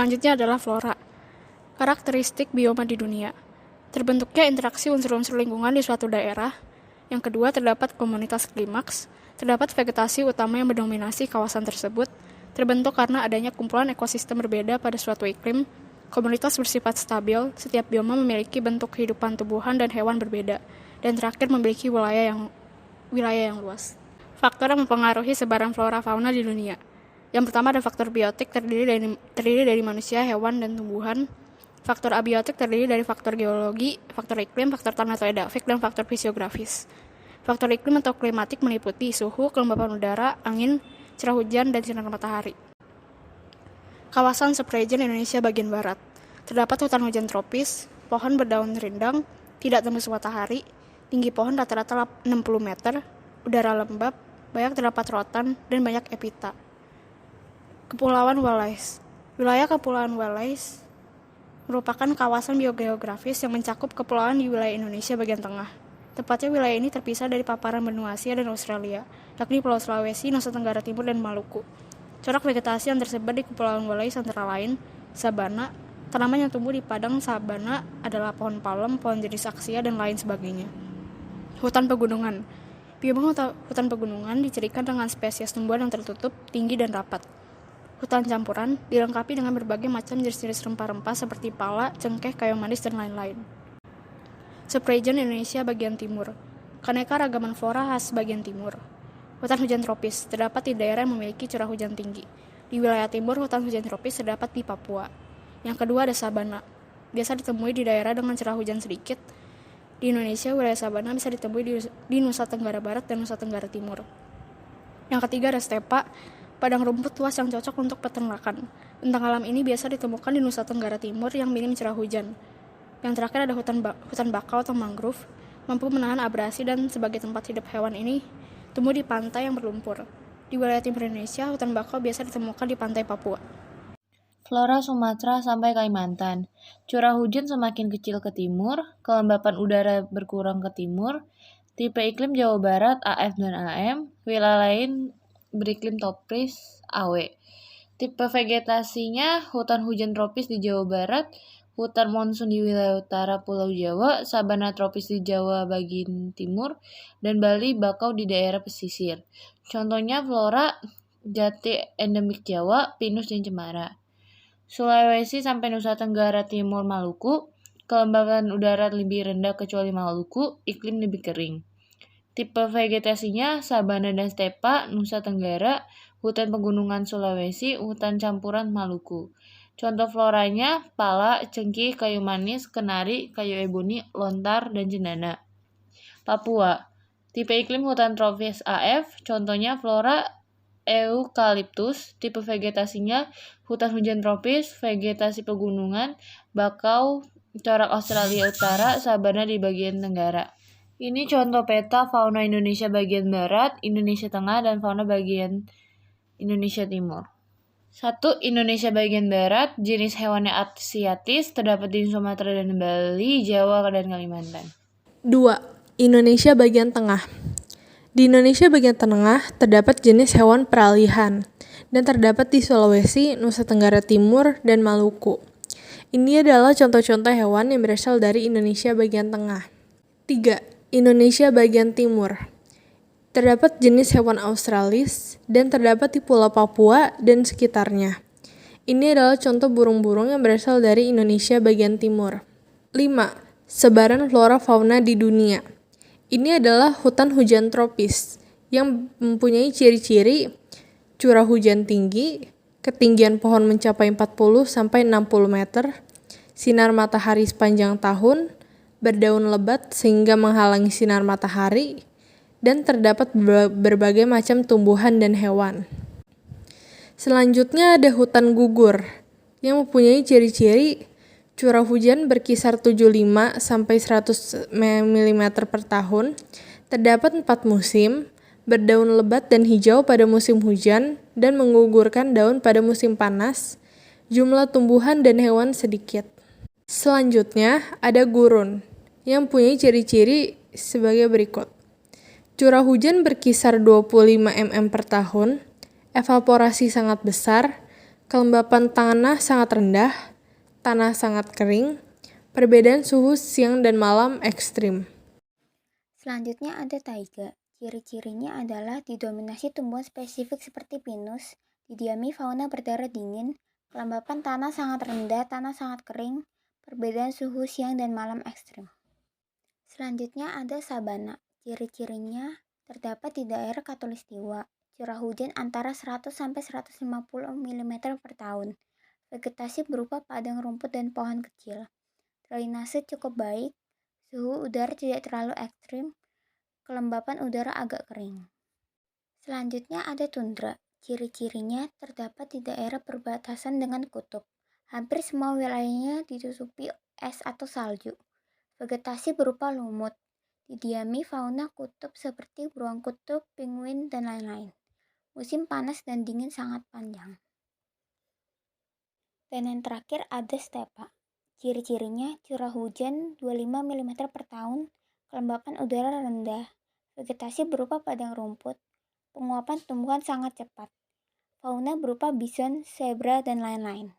Selanjutnya adalah flora. Karakteristik bioma di dunia. Terbentuknya interaksi unsur-unsur lingkungan di suatu daerah. Yang kedua, terdapat komunitas klimaks. Terdapat vegetasi utama yang mendominasi kawasan tersebut. Terbentuk karena adanya kumpulan ekosistem berbeda pada suatu iklim. Komunitas bersifat stabil, setiap bioma memiliki bentuk kehidupan tumbuhan dan hewan berbeda. Dan terakhir, memiliki wilayah yang luas. Faktor yang mempengaruhi sebaran flora fauna di dunia. Yang pertama ada faktor biotik terdiri dari manusia, hewan, dan tumbuhan. Faktor abiotik terdiri dari faktor geologi, faktor iklim, faktor tanah atau edafik, dan faktor fisiografis. Faktor iklim atau klimatik meliputi suhu, kelembapan udara, angin, curah hujan, dan sinar matahari. Kawasan subregion Indonesia bagian barat. Terdapat hutan hujan tropis, pohon berdaun rindang, tidak tembus matahari, tinggi pohon rata-rata 60 meter, udara lembab, banyak terdapat rotan, dan banyak epita. Kepulauan Wallace. Wilayah Kepulauan Wallace merupakan kawasan biogeografis yang mencakup kepulauan di wilayah Indonesia bagian tengah. Tepatnya wilayah ini terpisah dari paparan benua Asia dan Australia, yakni Pulau Sulawesi, Nusa Tenggara Timur, dan Maluku. Corak vegetasi yang tersebar di Kepulauan Wallace antara lain sabana, tanaman yang tumbuh di padang sabana adalah pohon palem, pohon jenis aksia, dan lain sebagainya. Hutan pegunungan. Bioma hutan pegunungan dicirikan dengan spesies tumbuhan yang tertutup, tinggi, dan rapat. Hutan campuran dilengkapi dengan berbagai macam jenis-jenis rempah-rempah seperti pala, cengkeh, kayu manis, dan lain-lain. Subregion Indonesia bagian timur. Keanekaragaman flora khas bagian timur. Hutan hujan tropis terdapat di daerah yang memiliki curah hujan tinggi. Di wilayah timur, hutan hujan tropis terdapat di Papua. Yang kedua ada sabana. Biasa ditemui di daerah dengan curah hujan sedikit. Di Indonesia, wilayah sabana bisa ditemui di Nusa Tenggara Barat dan Nusa Tenggara Timur. Yang ketiga ada stepa, padang rumput luas yang cocok untuk peternakan. Bentang alam ini biasa ditemukan di Nusa Tenggara Timur yang minim curah hujan. Yang terakhir ada hutan bakau atau mangrove, mampu menahan abrasi dan sebagai tempat hidup hewan ini tumbuh di pantai yang berlumpur. Di wilayah timur Indonesia, hutan bakau biasa ditemukan di pantai Papua. Flora Sumatera sampai Kalimantan. Curah hujan semakin kecil ke timur, kelembapan udara berkurang ke timur, tipe iklim Jawa Barat AF dan AM, wilayah lain beriklim tropis AW. Tipe vegetasinya hutan hujan tropis di Jawa Barat, hutan monsun di wilayah utara Pulau Jawa, sabana tropis di Jawa bagian timur, dan Bali bakau di daerah pesisir. Contohnya flora jati endemik Jawa, pinus dan cemara. Sulawesi sampai Nusa Tenggara Timur Maluku, kelembapan udara lebih rendah kecuali Maluku, iklim lebih kering. Tipe vegetasinya sabana dan stepa Nusa Tenggara, hutan pegunungan Sulawesi, hutan campuran Maluku. Contoh floranya pala, cengkih, kayu manis, kenari, kayu eboni, lontar, dan cendana. Papua. Tipe iklim hutan tropis AF, contohnya flora eukaliptus, tipe vegetasinya hutan hujan tropis, vegetasi pegunungan, bakau, corak Australia Utara, sabana di bagian tenggara. Ini contoh peta fauna Indonesia bagian barat, Indonesia tengah, dan fauna bagian Indonesia timur. 1. Indonesia bagian barat, jenis hewannya asiatis, terdapat di Sumatera dan Bali, Jawa, dan Kalimantan. 2. Indonesia bagian tengah. Di Indonesia bagian tengah terdapat jenis hewan peralihan dan terdapat di Sulawesi, Nusa Tenggara Timur, dan Maluku. Ini adalah contoh-contoh hewan yang berasal dari Indonesia bagian tengah. 3. Indonesia bagian timur. Terdapat jenis hewan australis dan terdapat di Pulau Papua dan sekitarnya. Ini adalah contoh burung-burung yang berasal dari Indonesia bagian timur. 5. Sebaran flora fauna di dunia. Ini adalah hutan hujan tropis yang mempunyai ciri-ciri curah hujan tinggi, ketinggian pohon mencapai 40-60 meter, sinar matahari sepanjang tahun, berdaun lebat sehingga menghalangi sinar matahari, dan terdapat berbagai macam tumbuhan dan hewan. Selanjutnya ada hutan gugur yang mempunyai ciri-ciri curah hujan berkisar 75 sampai 100 mm per tahun, terdapat 4 musim, berdaun lebat dan hijau pada musim hujan dan menggugurkan daun pada musim panas, jumlah tumbuhan dan hewan sedikit. Selanjutnya ada gurun yang mempunyai ciri-ciri sebagai berikut. Curah hujan berkisar 25 mm per tahun, evaporasi sangat besar, kelembapan tanah sangat rendah, tanah sangat kering, perbedaan suhu siang dan malam ekstrim. Selanjutnya ada taiga. Ciri-cirinya adalah didominasi tumbuhan spesifik seperti pinus, didiami fauna berdarah dingin, kelembapan tanah sangat rendah, tanah sangat kering, perbedaan suhu siang dan malam ekstrim. Selanjutnya ada sabana. Ciri-cirinya terdapat di daerah Khatulistiwa. Curah hujan antara 100 sampai 150 mm per tahun. Vegetasi berupa padang rumput dan pohon kecil. Drainase cukup baik. Suhu udara tidak terlalu ekstrim. Kelembapan udara agak kering. Selanjutnya ada tundra. Ciri-cirinya terdapat di daerah perbatasan dengan kutub. Hampir semua wilayahnya ditutupi es atau salju. Vegetasi berupa lumut. Didiami fauna kutub seperti beruang kutub, penguin, dan lain-lain. Musim panas dan dingin sangat panjang. Dan yang terakhir ada stepa. Ciri-cirinya curah hujan 25 mm per tahun, kelembapan udara rendah, vegetasi berupa padang rumput, penguapan tumbuhan sangat cepat, fauna berupa bison, zebra, dan lain-lain.